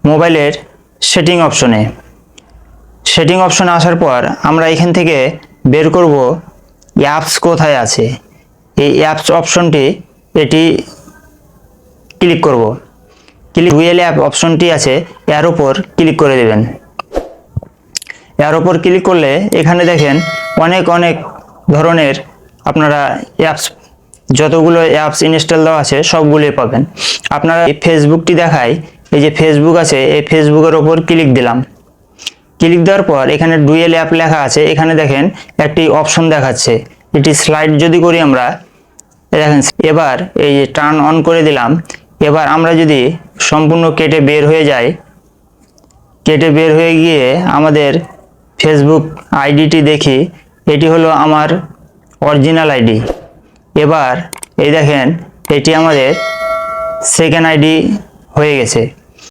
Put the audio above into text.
মোবাইলের সেটিং অপশনে। সেটিং অপশনে আসার পর আমরা এখান থেকে বের করব অ্যাপস কোথায় আছে। এই অ্যাপস অপশনটি এটি ক্লিক করব। ডুয়েল অ্যাপ অপশনটি আছে, এর উপর ক্লিক করে দেবেন। এর উপর ক্লিক করলে এখানে দেখেন অনেক ধরনের আপনারা অ্যাপস, যতগুলো অ্যাপস ইনস্টল দেওয়া আছে সবগুলোই পাবেন। আপনারা এই ফেসবুকটি দেখায়, এই যে ফেসবুক আছে, এই ফেসবুকের ওপর ক্লিক দিলাম। ক্লিক দেওয়ার পর এখানে ডুয়েল অ্যাপ লেখা আছে, এখানে দেখেন একটি অপশন দেখাচ্ছে। এটি স্লাইড যদি করি আমরা, দেখেন এবার এই যে টার্ন অন করে দিলাম। এবার আমরা যদি সম্পূর্ণ কেটে বের হয়ে যাই, কেটে বের হয়ে গিয়ে আমাদের ফেসবুক আইডিটি দেখি, এটি হলো আমার অরিজিনাল আইডি। এবার এই দেখেন এটি আমাদের সেকেন্ড আইডি হয়ে গেছে।